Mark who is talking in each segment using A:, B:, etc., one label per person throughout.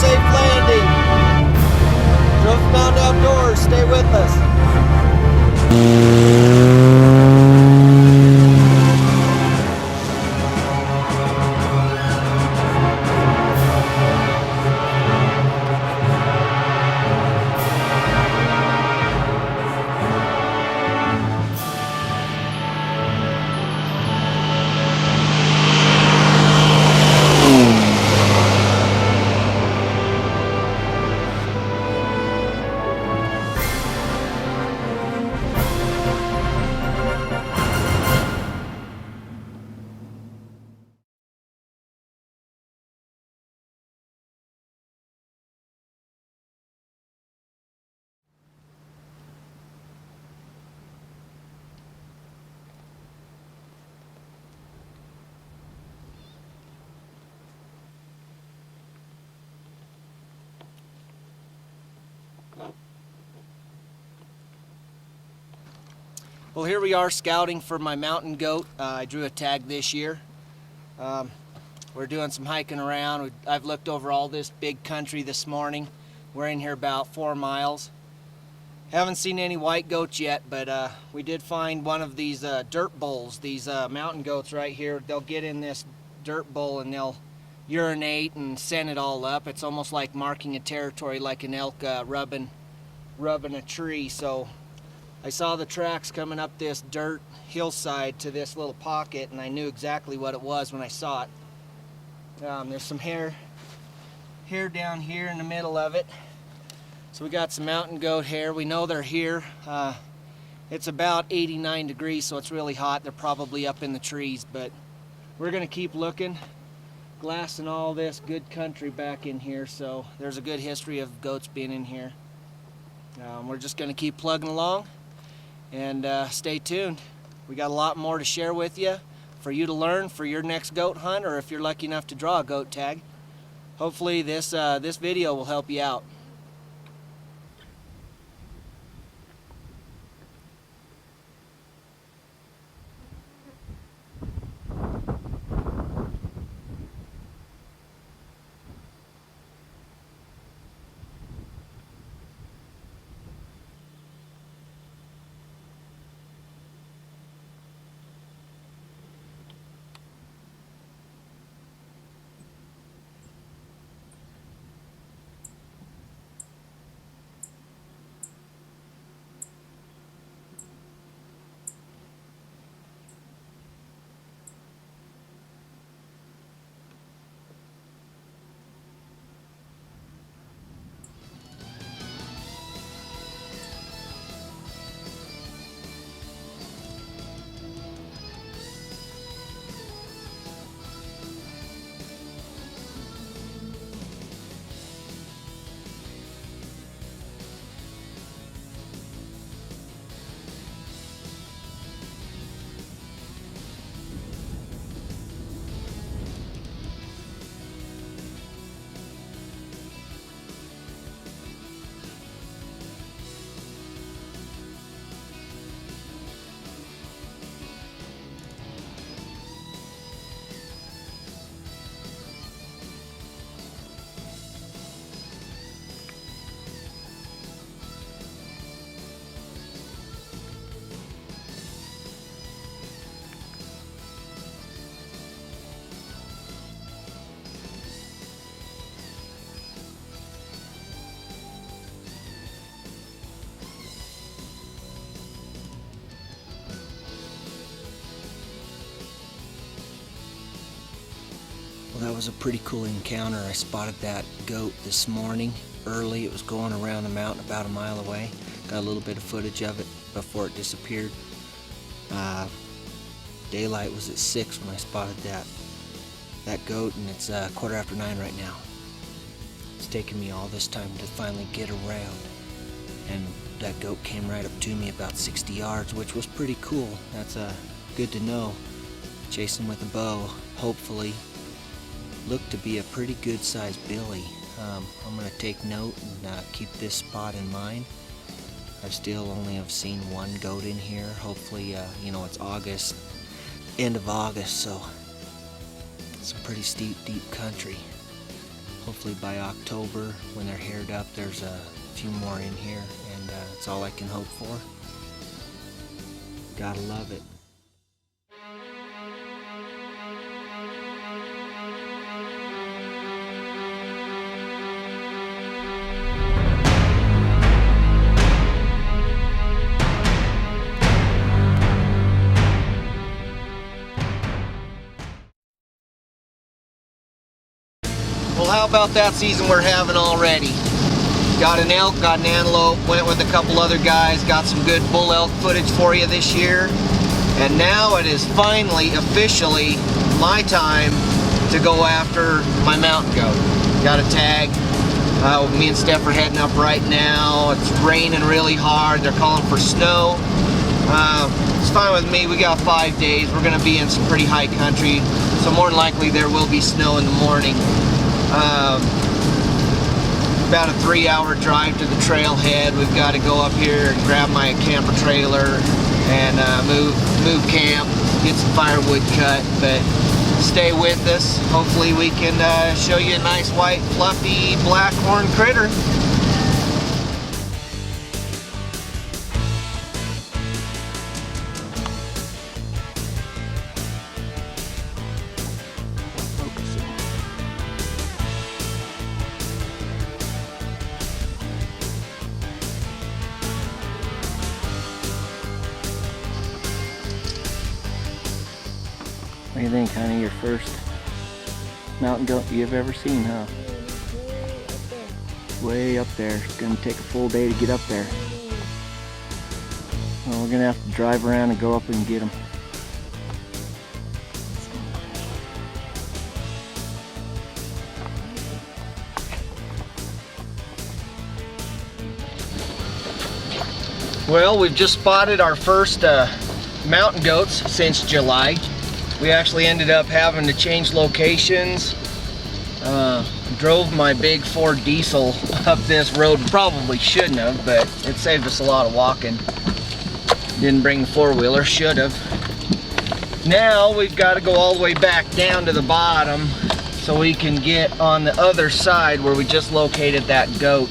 A: safe landing. Trophy Mountain Outdoors, stay with us. Well, here we are scouting for my mountain goat. I drew a tag this year. We're doing some hiking around. I've looked over all this big country this morning. We're in here about 4 miles. Haven't seen any white goats yet, but we did find one of these dirt bowls. These mountain goats right here, they'll get in this dirt bowl and they'll urinate and send it all up. It's almost like marking a territory, like an elk rubbing a tree. So I saw the tracks coming up this dirt hillside to this little pocket, and I knew exactly what it was when I saw it. There's some hair down here in the middle of it. So we got some mountain goat hair. We know they're here. It's about 89 degrees, so it's really hot. They're probably up in the trees, but we're gonna keep looking, glassing all this good country back in here. So there's a good history of goats being in here. We're just gonna keep plugging along. And stay tuned. We got a lot more to share with you for you to learn for your next goat hunt, or if you're lucky enough to draw a goat tag. Hopefully this video will help you out. Well, that was a pretty cool encounter. I spotted that goat this morning early. It was going around the mountain about a mile away. Got a little bit of footage of it before it disappeared. Daylight was at 6 when I spotted that goat, and it's 9:15 right now. It's taken me all this time to finally get around, and that goat came right up to me about 60 yards, which was pretty cool. That's good to know. Chasing with a bow, hopefully. Looked to be a pretty good sized billy. I'm going to take note and keep this spot in mind. I still only have seen one goat in here. Hopefully, it's August, end of August, so it's a pretty steep, deep country. hopefully by October, when they're haired up, there's a few more in here, and that's all I can hope for. Gotta love it. Well, how about that season we're having already? Got an elk, got an antelope, went with a couple other guys, got some good bull elk footage for you this year. And now it is finally, officially, my time to go after my mountain goat. Got a tag. Me and Steph are heading up right now. It's raining really hard. They're calling for snow. It's fine with me. We got 5 days. We're going to be in some pretty high country, so more than likely there will be snow in the morning. About a 3-hour drive to the trailhead. We've got to go up here and grab my camper trailer and move camp, get some firewood cut, but stay with us. Hopefully we can show you a nice white fluffy black horn critter. What do you think, honey? Your first mountain goat you've ever seen, huh? Way up there. It's gonna take a full day to get up there. Well, we're gonna have to drive around and go up and get them. Well, we've just spotted our first mountain goats since July. We actually ended up having to change locations. Drove my big Ford diesel up this road. Probably shouldn't have, but it saved us a lot of walking. Didn't bring the four-wheeler, should have. Now we've got to go all the way back down to the bottom so we can get on the other side where we just located that goat.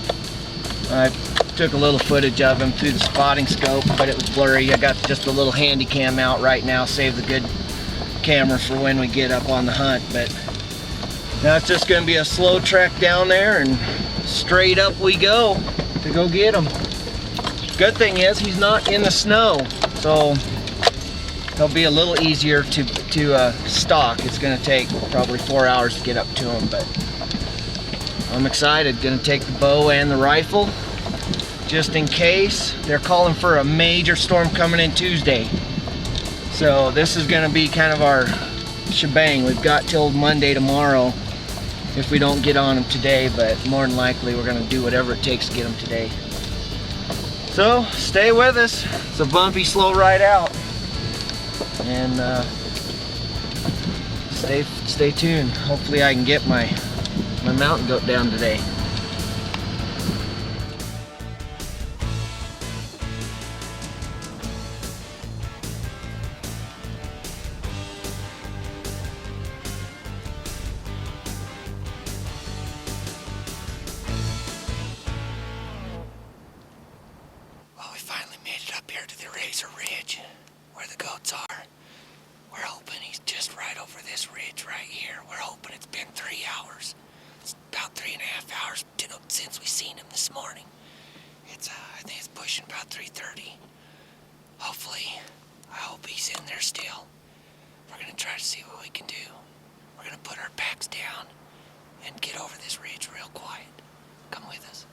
A: I took a little footage of him through the spotting scope, but it was blurry. I got just a little handy cam out right now, save the good camera for when we get up on the hunt. But now it's just going to be a slow trek down there and straight up we go to go get him. Good thing is he's not in the snow, so he'll be a little easier to stalk. It's going to take probably 4 hours to get up to him, but I'm excited. Going to take the bow and the rifle just in case. They're calling for a major storm coming in Tuesday. So this is going to be kind of our shebang. We've got till Monday tomorrow if we don't get on them today, but more than likely we're going to do whatever it takes to get them today. So stay with us. It's a bumpy, slow ride out, and stay tuned. Hopefully I can get my mountain goat down today. Ridge where the goats are. We're hoping he's just right over this ridge right here. We're hoping. It's been 3 hours. It's about 3.5 hours since we seen him this morning. I think it's pushing about 3:30. Hopefully, I hope he's in there still. We're gonna try to see what we can do. We're gonna put our packs down and get over this ridge real quiet. Come with us.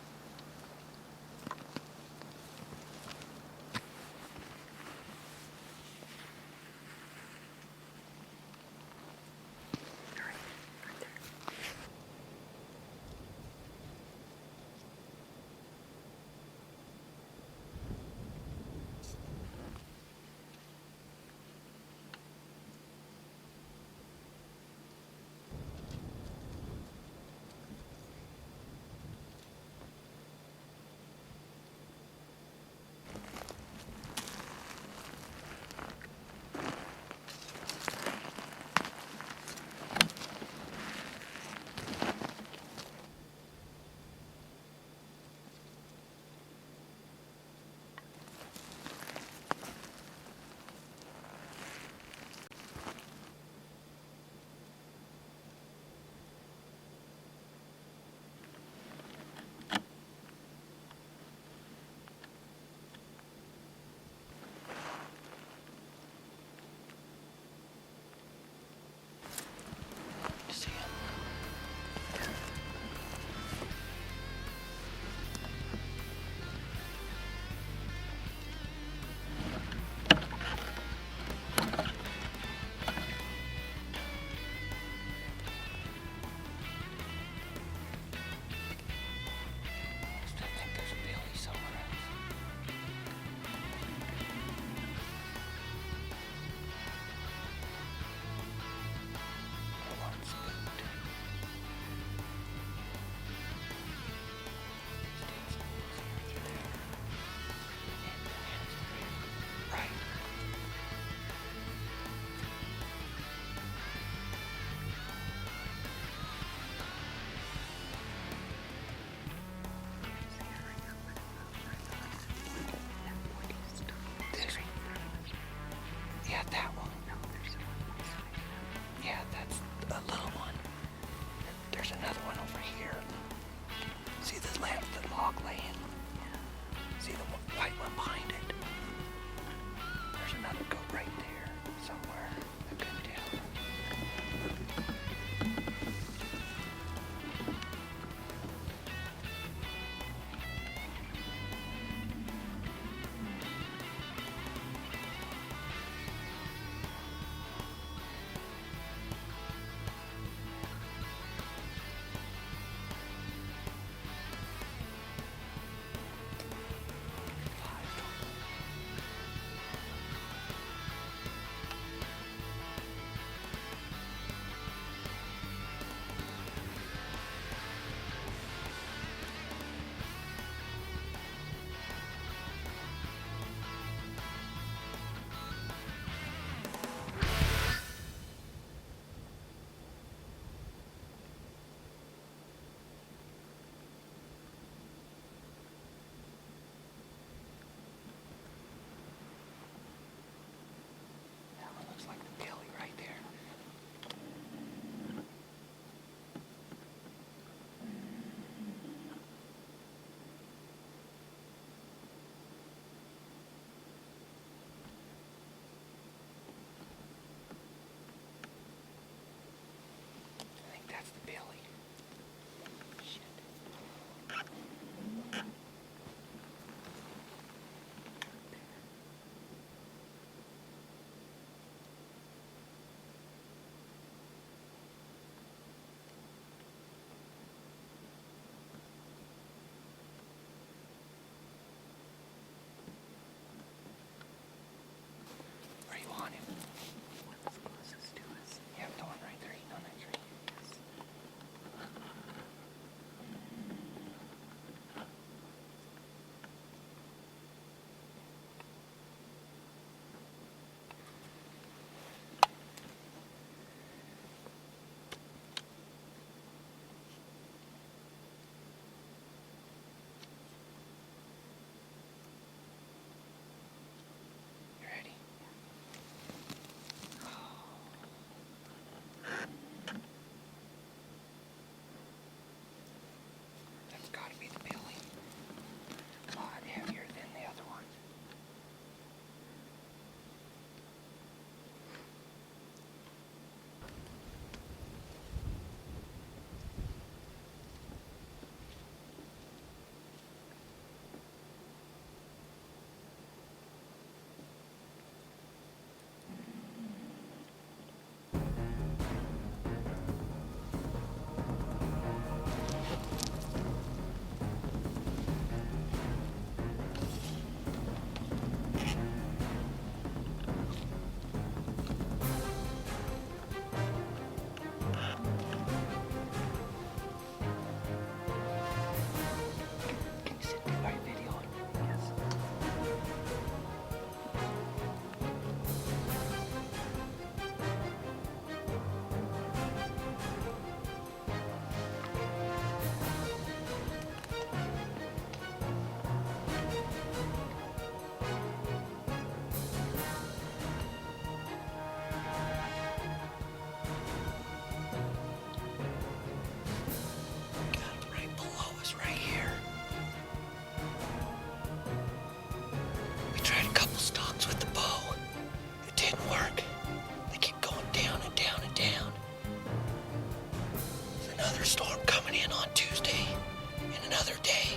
A: another day.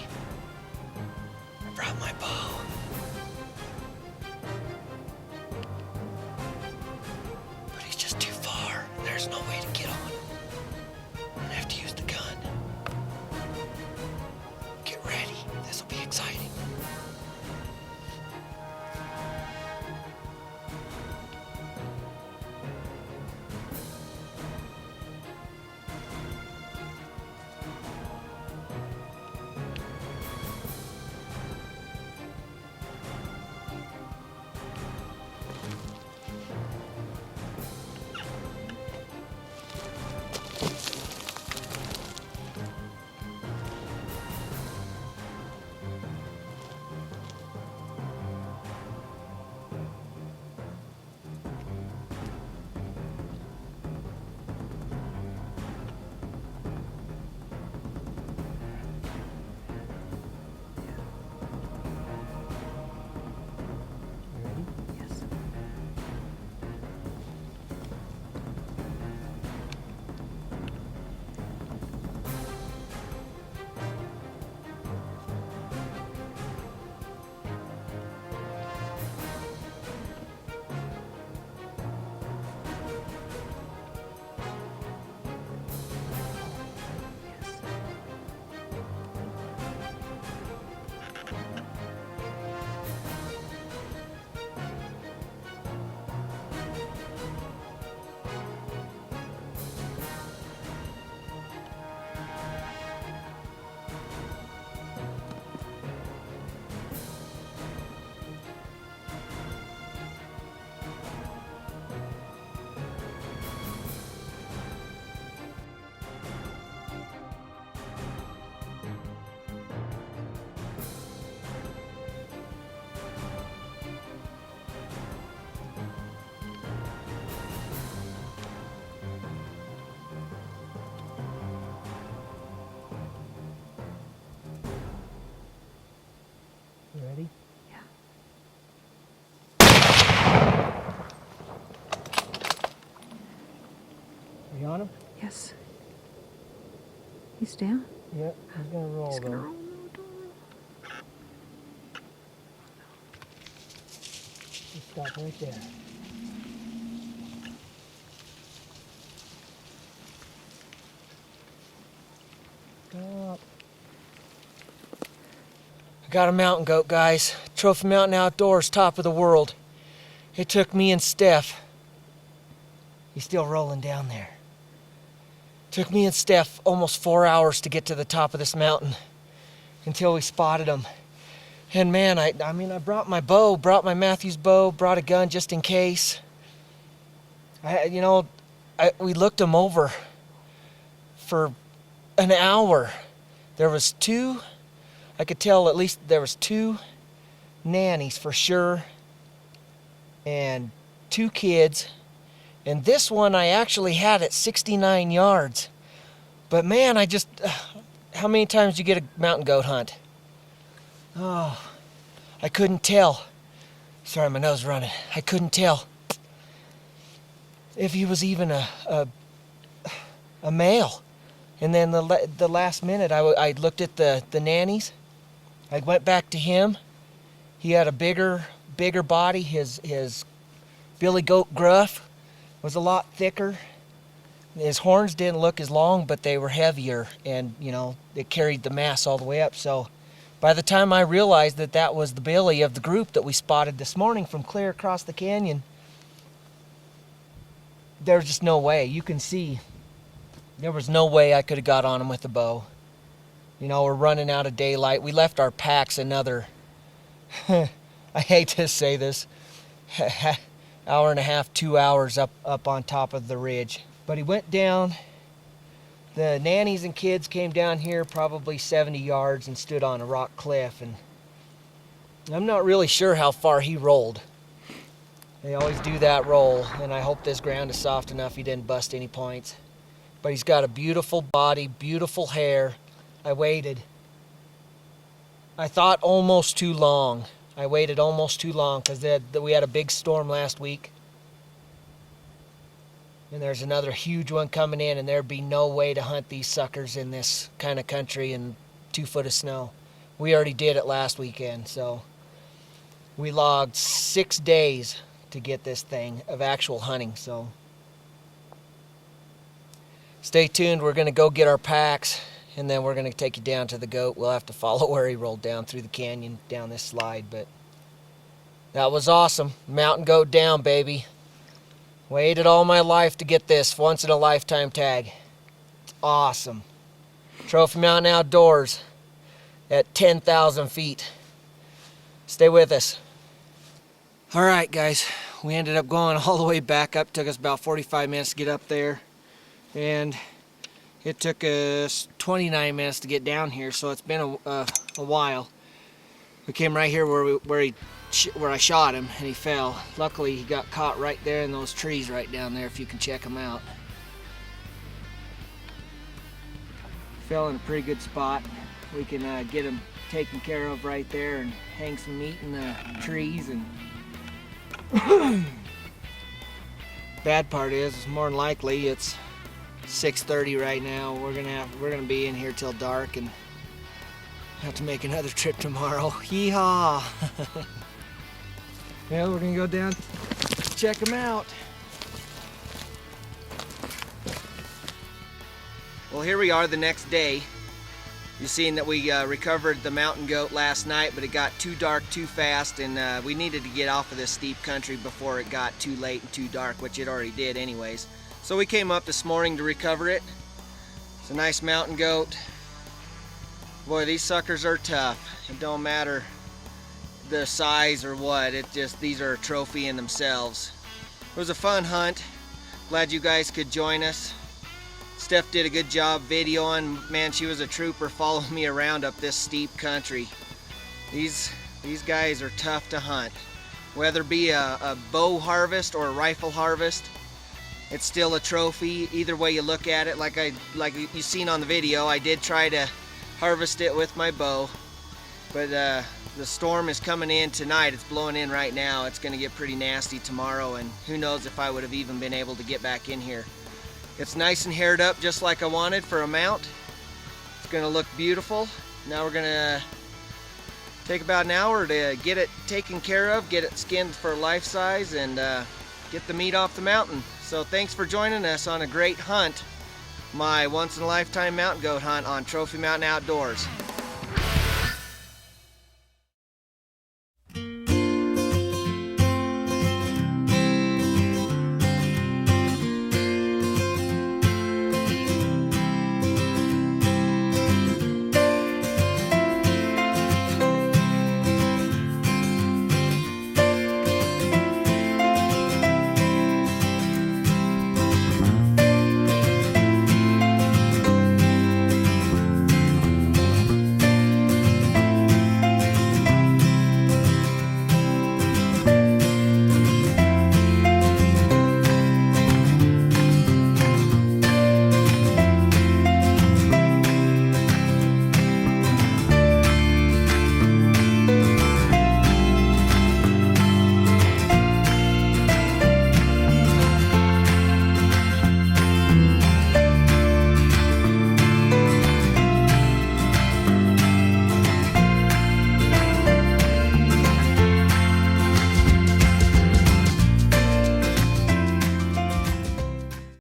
A: I brought my bow. But he's just too far. There's no way to get on him. I'm gonna have to use the gun. Get ready. This will be exciting. You ready?
B: Yeah.
A: Are you on him?
B: Yes. He's down.
A: Yep, he's gonna roll
B: He's
A: though.
B: gonna roll. No, don't roll.
A: Just stop right there. Stop. I got a mountain goat, guys. Trophy Mountain Outdoors, top of the world. It took me and Steph. He's still rolling down there. Took me and Steph almost 4 hours to get to the top of this mountain until we spotted him. And man, I brought my bow, brought my Matthews bow, brought a gun just in case. We looked him over for an hour. There was two, I could tell at least there was two nannies for sure, and two kids. And this one I actually had at 69 yards. But man, how many times do you get a mountain goat hunt? Oh, I couldn't tell. Sorry, my nose is running. I couldn't tell if he was even a male. And then the last minute, I looked at the nannies. I went back to him. He had a bigger body. His billy goat gruff was a lot thicker. His horns didn't look as long, but they were heavier, and it carried the mass all the way up. So by the time I realized that was the billy of the group that we spotted this morning from clear across the canyon, there's just no way. You can see there was no way I could have got on him with a bow. We're running out of daylight. We left our packs another, I hate to say this, hour and a half, 2 hours up on top of the ridge. But he went down. The nannies and kids came down here probably 70 yards and stood on a rock cliff. And I'm not really sure how far he rolled. They always do that roll, and I hope this ground is soft enough he didn't bust any points. But he's got a beautiful body, beautiful hair. I waited. I thought almost too long. I waited almost too long because we had a big storm last week. And there's another huge one coming in, and there'd be no way to hunt these suckers in this kind of country and 2 foot of snow. We already did it last weekend, so we logged 6 days to get this thing of actual hunting. So stay tuned. We're gonna go get our packs, and then we're gonna take you down to the goat. We'll have to follow where he rolled down through the canyon down this slide, but that was awesome. Mountain goat down, baby. Waited all my life to get this once in a lifetime tag. It's awesome. Trophy Mountain Outdoors at 10,000 feet. Stay with us. All right, guys, we ended up going all the way back up. Took us about 45 minutes to get up there, and it took us 29 minutes to get down here, so it's been a while. We came right here where I shot him, and he fell. Luckily, he got caught right there in those trees right down there, if you can check them out. Fell in a pretty good spot. We can get him taken care of right there and hang some meat in the trees. And bad part is more than likely it's 6:30 right now. We're gonna be in here till dark and have to make another trip tomorrow. Yeehaw! Yeah, we're gonna go down, check them out. Well, here we are the next day. You've seen that we recovered the mountain goat last night, but it got too dark too fast, and we needed to get off of this steep country before it got too late and too dark, which it already did anyways. So we came up this morning to recover it. It's a nice mountain goat. Boy, these suckers are tough. It don't matter the size or what, these are a trophy in themselves. It was a fun hunt. Glad you guys could join us. Steph did a good job videoing. Man, she was a trooper following me around up this steep country. These guys are tough to hunt. Whether it be a bow harvest or a rifle harvest, it's still a trophy. Either way you look at it, like you seen on the video, I did try to harvest it with my bow, but the storm is coming in tonight. It's blowing in right now. It's going to get pretty nasty tomorrow, and who knows if I would have even been able to get back in here. It's nice and haired up just like I wanted for a mount. It's going to look beautiful. Now we're going to take about an hour to get it taken care of, get it skinned for life size, and get the meat off the mountain. So thanks for joining us on a great hunt, my once in a lifetime mountain goat hunt on Trophy Mountain Outdoors.